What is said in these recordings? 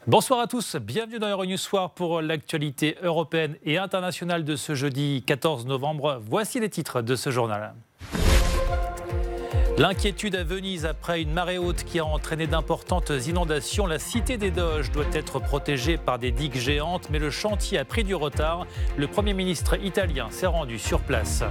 Bonsoir à tous, bienvenue dans Euronews Soir pour l'actualité européenne et internationale de ce jeudi 14 novembre. Voici les titres de ce journal. L'inquiétude à Venise après une marée haute qui a entraîné d'importantes inondations. La cité des Doges doit être protégée par des digues géantes, mais le chantier a pris du retard. Le Premier ministre italien s'est rendu sur place.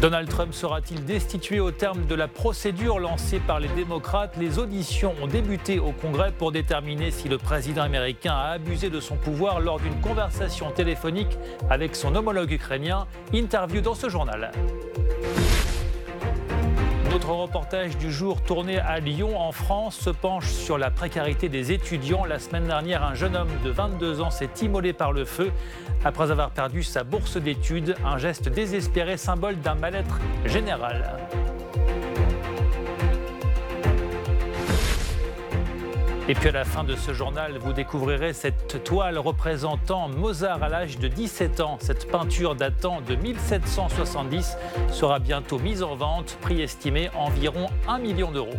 Donald Trump sera-t-il destitué au terme de la procédure lancée par les démocrates? Les auditions ont débuté au Congrès pour déterminer si le président américain a abusé de son pouvoir lors d'une conversation téléphonique avec son homologue ukrainien. Interview dans ce journal. Notre reportage du jour tourné à Lyon, en France, se penche sur la précarité des étudiants. La semaine dernière, un jeune homme de 22 ans s'est immolé par le feu après avoir perdu sa bourse d'études. Un geste désespéré, symbole d'un mal-être général. Et puis à la fin de ce journal, vous découvrirez cette toile représentant Mozart à l'âge de 17 ans. Cette peinture datant de 1770 sera bientôt mise en vente, prix estimé environ 1 million d'euros.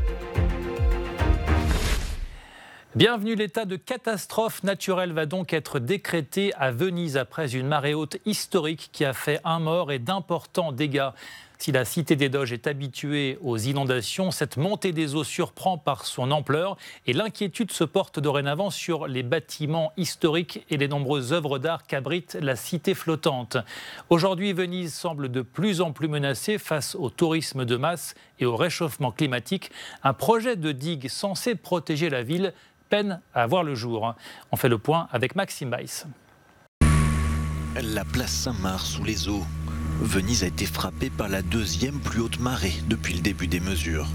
Bienvenue, l'état de catastrophe naturelle va donc être décrété à Venise après une marée haute historique qui a fait un mort et d'importants dégâts. Si la cité des Doges est habituée aux inondations, cette montée des eaux surprend par son ampleur et l'inquiétude se porte dorénavant sur les bâtiments historiques et les nombreuses œuvres d'art qu'abrite la cité flottante. Aujourd'hui, Venise semble de plus en plus menacée face au tourisme de masse et au réchauffement climatique. Un projet de digue censé protéger la ville peine à voir le jour. On fait le point avec Maxime Weiss. La place Saint-Marc sous les eaux. Venise a été frappée par la deuxième plus haute marée depuis le début des mesures.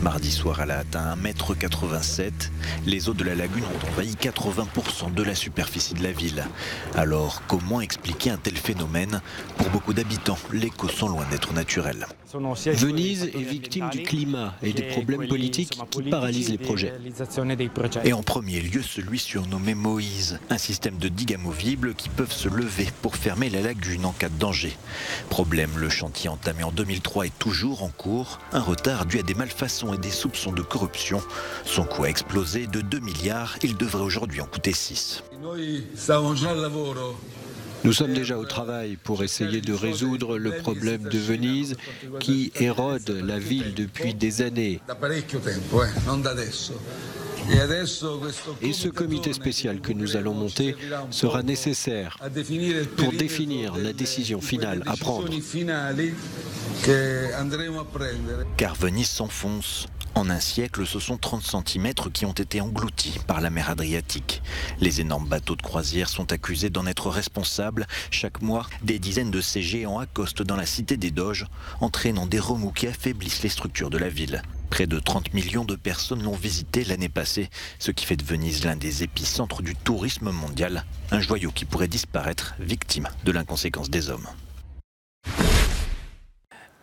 Mardi soir, elle a atteint 1,87 m. Les eaux de la lagune ont envahi 80% de la superficie de la ville. Alors, comment expliquer un tel phénomène? Pour beaucoup d'habitants, les causes sont loin d'être naturelles. Venise est victime du climat et des problèmes politiques qui paralysent les projets. Et en premier lieu, celui surnommé Moïse, un système de digues amovibles qui peuvent se lever pour fermer la lagune en cas de danger. Problème, le chantier entamé en 2003 est toujours en cours. Un retard dû à des malfaçons et des soupçons de corruption. Son coût a explosé de 2 milliards, il devrait aujourd'hui en coûter 6. Nous sommes déjà au travail pour essayer de résoudre le problème de Venise qui érode la ville depuis des années. Et ce comité spécial que nous allons monter sera nécessaire pour définir la décision finale à prendre. Car Venise s'enfonce. En un siècle, ce sont 30 cm qui ont été engloutis par la mer Adriatique. Les énormes bateaux de croisière sont accusés d'en être responsables. Chaque mois, des dizaines de ces géants accostent dans la cité des Doges, entraînant des remous qui affaiblissent les structures de la ville. Près de 30 millions de personnes l'ont visité l'année passée, ce qui fait de Venise l'un des épicentres du tourisme mondial. Un joyau qui pourrait disparaître, victime de l'inconséquence des hommes.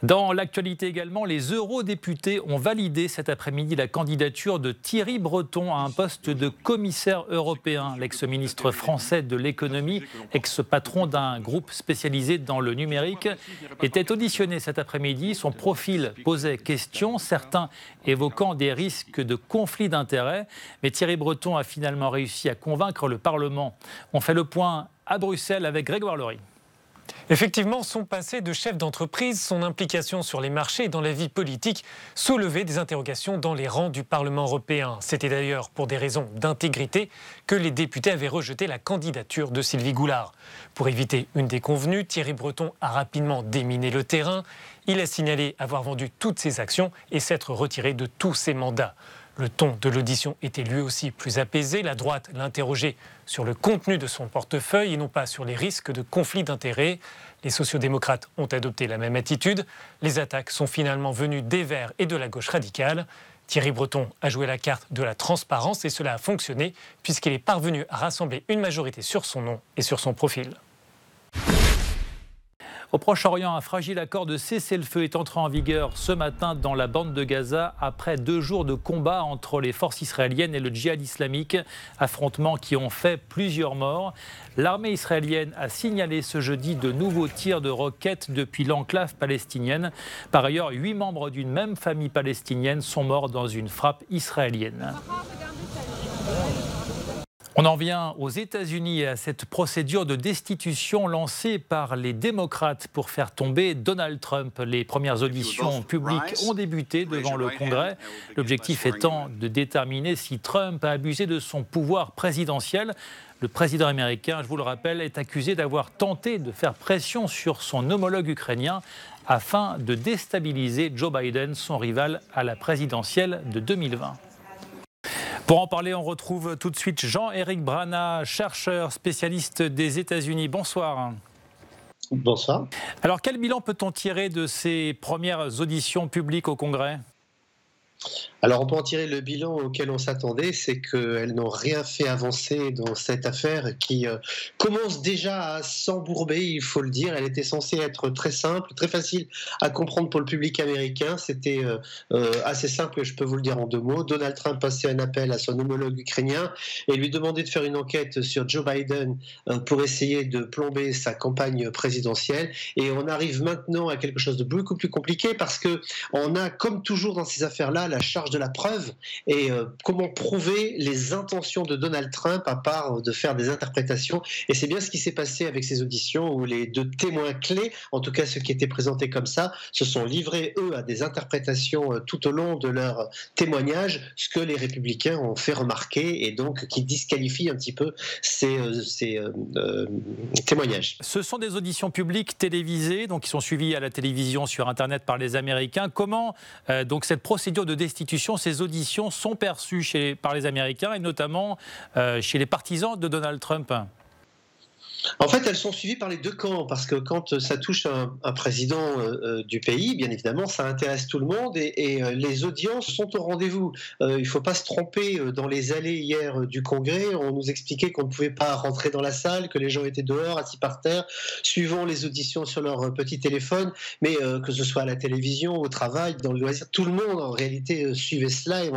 Dans l'actualité également, les eurodéputés ont validé cet après-midi la candidature de Thierry Breton à un poste de commissaire européen. L'ex-ministre français de l'économie, ex-patron d'un groupe spécialisé dans le numérique, était auditionné cet après-midi. Son profil posait question, certains évoquant des risques de conflit d'intérêts. Mais Thierry Breton a finalement réussi à convaincre le Parlement. On fait le point à Bruxelles avec Grégoire Laurie. Effectivement, son passé de chef d'entreprise, son implication sur les marchés et dans la vie politique soulevaient des interrogations dans les rangs du Parlement européen. C'était d'ailleurs pour des raisons d'intégrité que les députés avaient rejeté la candidature de Sylvie Goulard. Pour éviter une déconvenue, Thierry Breton a rapidement déminé le terrain. Il a signalé avoir vendu toutes ses actions et s'être retiré de tous ses mandats. Le ton de l'audition était lui aussi plus apaisé. La droite l'interrogeait sur le contenu de son portefeuille et non pas sur les risques de conflit d'intérêts. Les sociodémocrates ont adopté la même attitude. Les attaques sont finalement venues des Verts et de la gauche radicale. Thierry Breton a joué la carte de la transparence et cela a fonctionné puisqu'il est parvenu à rassembler une majorité sur son nom et sur son profil. Au Proche-Orient, un fragile accord de cessez-le-feu est entré en vigueur ce matin dans la bande de Gaza après 2 jours de combat entre les forces israéliennes et le djihad islamique, affrontements qui ont fait plusieurs morts. L'armée israélienne a signalé ce jeudi de nouveaux tirs de roquettes depuis l'enclave palestinienne. Par ailleurs, 8 membres d'une même famille palestinienne sont morts dans une frappe israélienne. On en vient aux États-Unis et à cette procédure de destitution lancée par les démocrates pour faire tomber Donald Trump. Les premières auditions publiques ont débuté devant le Congrès, l'objectif étant de déterminer si Trump a abusé de son pouvoir présidentiel. Le président américain, je vous le rappelle, est accusé d'avoir tenté de faire pression sur son homologue ukrainien afin de déstabiliser Joe Biden, son rival à la présidentielle de 2020. Pour en parler, on retrouve tout de suite Jean-Éric Brana, chercheur spécialiste des États-Unis. Bonsoir. Bonsoir. Alors, quel bilan peut-on tirer de ces premières auditions publiques au Congrès ? Alors on peut en tirer le bilan auquel on s'attendait, c'est qu'elles n'ont rien fait avancer dans cette affaire qui commence déjà à s'embourber, il faut le dire. Elle était censée être très simple, très facile à comprendre pour le public américain. C'était assez simple, je peux vous le dire en 2 mots. Donald Trump passait un appel à son homologue ukrainien et lui demandait de faire une enquête sur Joe Biden pour essayer de plomber sa campagne présidentielle. Et on arrive maintenant à quelque chose de beaucoup plus compliqué parce qu'on a, comme toujours dans ces affaires-là, la charge de la preuve et comment prouver les intentions de Donald Trump à part de faire des interprétations. Et c'est bien ce qui s'est passé avec ces auditions où les 2 témoins clés, en tout cas ceux qui étaient présentés comme ça, se sont livrés, eux, à des interprétations tout au long de leur témoignage, ce que les républicains ont fait remarquer et donc qui disqualifie un petit peu ces témoignages. Ce sont des auditions publiques télévisées, donc qui sont suivies à la télévision sur Internet par les Américains. Comment donc cette procédure de destitution, ces auditions sont perçues par les Américains et notamment chez les partisans de Donald Trump ? En fait, elles sont suivies par les 2 camps, parce que quand ça touche un président du pays, bien évidemment, ça intéresse tout le monde et les audiences sont au rendez-vous. Il ne faut pas se tromper, dans les allées hier du Congrès, on nous expliquait qu'on ne pouvait pas rentrer dans la salle, que les gens étaient dehors, assis par terre, suivant les auditions sur leur petit téléphone, mais que ce soit à la télévision, au travail, dans le loisir, tout le monde en réalité suivait cela et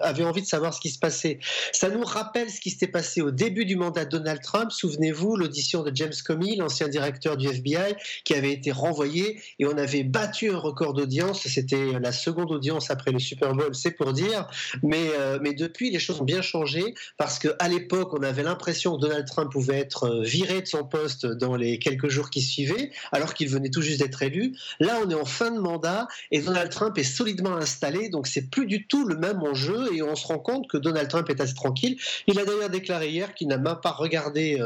avait envie de savoir ce qui se passait. Ça nous rappelle ce qui s'était passé au début du mandat de Donald Trump, souvenez-vous, l'audition de James Comey, l'ancien directeur du FBI, qui avait été renvoyé et on avait battu un record d'audience. C'était la seconde audience après le Super Bowl, c'est pour dire. Mais depuis, les choses ont bien changé parce qu'à l'époque, on avait l'impression que Donald Trump pouvait être viré de son poste dans les quelques jours qui suivaient, alors qu'il venait tout juste d'être élu. Là, on est en fin de mandat et Donald Trump est solidement installé, donc c'est plus du tout le même enjeu et on se rend compte que Donald Trump est assez tranquille. Il a d'ailleurs déclaré hier qu'il n'a même pas regardé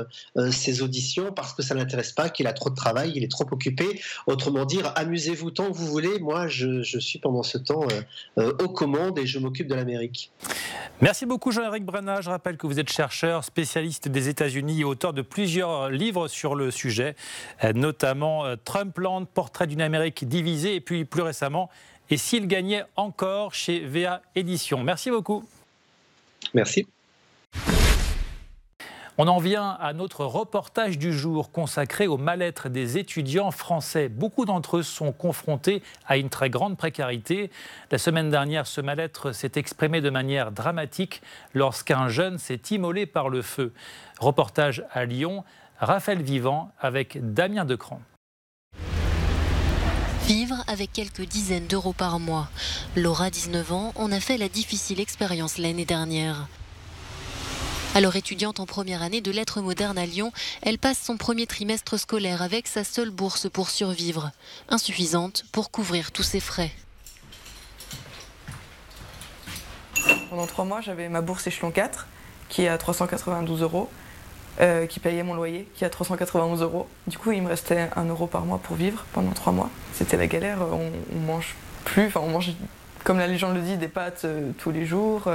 ses auditions parce que ça ne l'intéresse pas, qu'il a trop de travail, il est trop occupé. Autrement dire, amusez-vous tant que vous voulez. Moi, je suis pendant ce temps aux commandes et je m'occupe de l'Amérique. Merci beaucoup Jean-Éric Brana. Je rappelle que vous êtes chercheur, spécialiste des États-Unis et auteur de plusieurs livres sur le sujet, notamment Trumpland, portrait d'une Amérique divisée et puis plus récemment, et s'il gagnait encore chez VA Éditions. Merci beaucoup. Merci. On en vient à notre reportage du jour consacré au mal-être des étudiants français. Beaucoup d'entre eux sont confrontés à une très grande précarité. La semaine dernière, ce mal-être s'est exprimé de manière dramatique lorsqu'un jeune s'est immolé par le feu. Reportage à Lyon, Raphaël Vivant avec Damien Decran. Vivre avec quelques dizaines d'euros par mois. Laura, 19 ans, en a fait la difficile expérience l'année dernière. Alors étudiante en première année de lettres modernes à Lyon, elle passe son premier trimestre scolaire avec sa seule bourse pour survivre, insuffisante pour couvrir tous ses frais. Pendant 3 mois, j'avais ma bourse échelon 4, qui est à 392 €, qui payait mon loyer, qui est à 391 €. Du coup, il me restait 1 € par mois pour vivre pendant 3 mois. C'était la galère, on mange plus, on mange, comme la légende le dit, des pâtes tous les jours.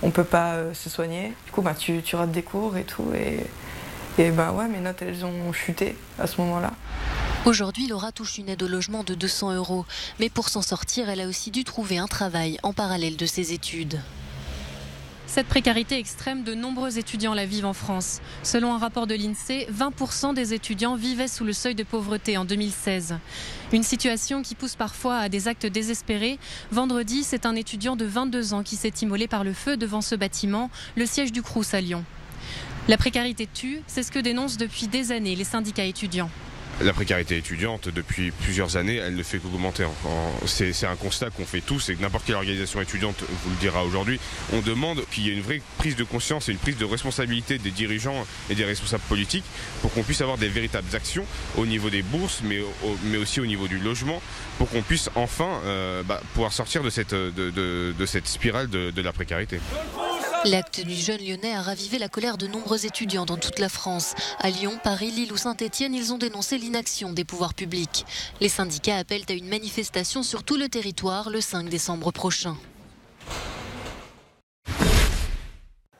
On ne peut pas se soigner. Du coup, tu rates des cours et tout. Et mes notes, elles ont chuté à ce moment-là. Aujourd'hui, Laura touche une aide au logement de 200 €. Mais pour s'en sortir, elle a aussi dû trouver un travail en parallèle de ses études. Cette précarité extrême, de nombreux étudiants la vivent en France. Selon un rapport de l'INSEE, 20% des étudiants vivaient sous le seuil de pauvreté en 2016. Une situation qui pousse parfois à des actes désespérés. Vendredi, c'est un étudiant de 22 ans qui s'est immolé par le feu devant ce bâtiment, le siège du Crous à Lyon. La précarité tue, c'est ce que dénoncent depuis des années les syndicats étudiants. La précarité étudiante, depuis plusieurs années, elle ne fait qu'augmenter. C'est un constat qu'on fait tous et que n'importe quelle organisation étudiante vous le dira aujourd'hui. On demande qu'il y ait une vraie prise de conscience et une prise de responsabilité des dirigeants et des responsables politiques pour qu'on puisse avoir des véritables actions au niveau des bourses, mais aussi au niveau du logement, pour qu'on puisse enfin pouvoir sortir de cette spirale de la précarité. L'acte du jeune Lyonnais a ravivé la colère de nombreux étudiants dans toute la France. À Lyon, Paris, Lille ou Saint-Étienne, ils ont dénoncé l'inaction des pouvoirs publics. Les syndicats appellent à une manifestation sur tout le territoire le 5 décembre prochain.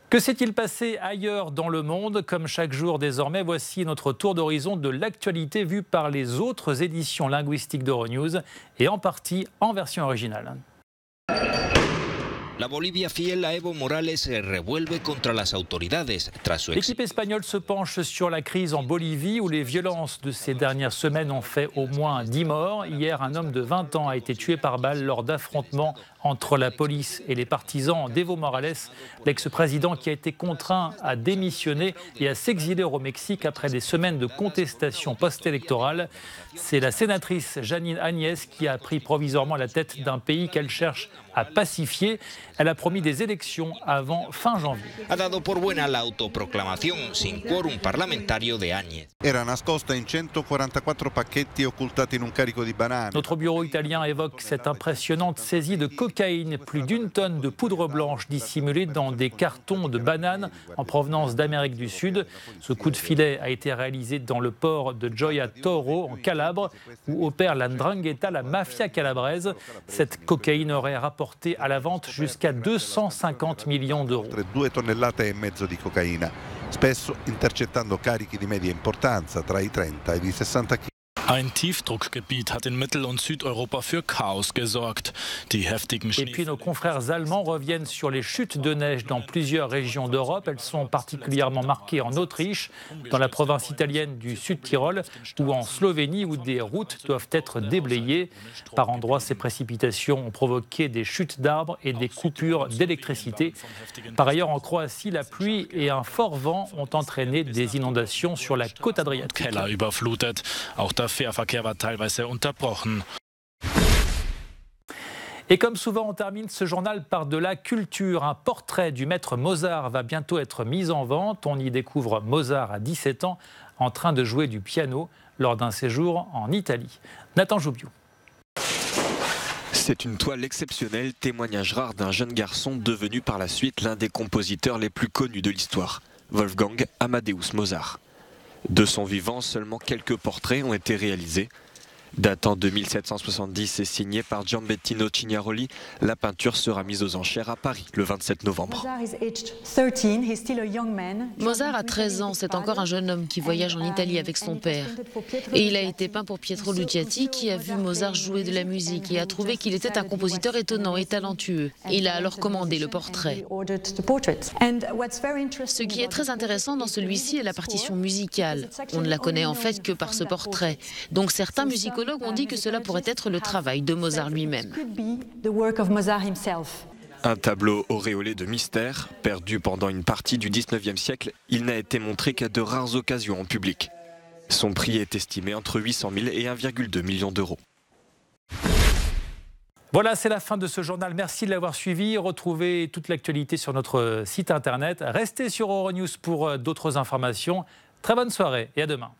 Que s'est-il passé ailleurs dans le monde? Comme chaque jour désormais, voici notre tour d'horizon de l'actualité vue par les autres éditions linguistiques d'Euronews et en partie en version originale. La Bolivia fiel a Evo Morales se revuelve contra las autoridades tras su L'équipe espagnole se penche sur la crise en Bolivie où les violences de ces dernières semaines ont fait au moins 10 morts. Hier, un homme de 20 ans a été tué par balle lors d'affrontements entre la police et les partisans d'Evo Morales, l'ex-président qui a été contraint à démissionner et à s'exiler au Mexique après des semaines de contestation post-électorale. C'est la sénatrice Janine Agnès qui a pris provisoirement la tête d'un pays qu'elle cherche à pacifier. Elle a promis des élections avant fin janvier. Ha dado por buena la autoproclamación sin quórum parlamentario de Agnès. Era nascosta in 144 pacchetti occultati in un carico di banane. Notre bureau italien évoque cette impressionnante saisie de cocaïne, plus d'1 tonne de poudre blanche dissimulée dans des cartons de bananes en provenance d'Amérique du Sud. Ce coup de filet a été réalisé dans le port de Gioia Tauro en Calabre où opère la 'ndrangheta, la mafia calabraise. Cette cocaïne aurait rapporté à la vente jusqu'à 250 millions d'euros. 2,5 tonnellate di cocaïna, spesso intercettando carichi di media importanza tra i 30 e i 60 kg. Ein Tiefdruckgebiet hat in Mittel- und Südeuropa für Chaos gesorgt. Die heftigen Et puis nos confrères allemands reviennent sur les chutes de neige dans plusieurs régions d'Europe. Elles sont particulièrement marquées en Autriche, dans la province italienne du Sud-Tyrol ou en Slovénie où des routes doivent être déblayées. Par endroits, ces précipitations ont provoqué des chutes d'arbres et des coupures d'électricité. Par ailleurs, en Croatie, la pluie et un fort vent ont entraîné des inondations sur la côte adriatique. Keller überflutet. Auch der Fährverkehr war teilweise unterbrochen. Et comme souvent, on termine ce journal par de la culture. Un portrait du maître Mozart va bientôt être mis en vente. On y découvre Mozart à 17 ans en train de jouer du piano lors d'un séjour en Italie. Nathan Joubiou. C'est une toile exceptionnelle, témoignage rare d'un jeune garçon devenu par la suite l'un des compositeurs les plus connus de l'histoire, Wolfgang Amadeus Mozart. De son vivant, seulement quelques portraits ont été réalisés. Datant de 1770 et signée par Giambettino Cignaroli, la peinture sera mise aux enchères à Paris le 27 novembre. Mozart a 13 ans, c'est encore un jeune homme qui voyage en Italie avec son père. Et il a été peint pour Pietro Luciati qui a vu Mozart jouer de la musique et a trouvé qu'il était un compositeur étonnant et talentueux. Il a alors commandé le portrait. Ce qui est très intéressant dans celui-ci est la partition musicale. On ne la connaît en fait que par ce portrait. Donc certains musicologues ont dit que cela pourrait être le travail de Mozart lui-même. Un tableau auréolé de mystère, perdu pendant une partie du 19e siècle, il n'a été montré qu'à de rares occasions en public. Son prix est estimé entre 800 000 et 1,2 million d'euros. Voilà, c'est la fin de ce journal. Merci de l'avoir suivi. Retrouvez toute l'actualité sur notre site internet. Restez sur Euronews pour d'autres informations. Très bonne soirée et à demain.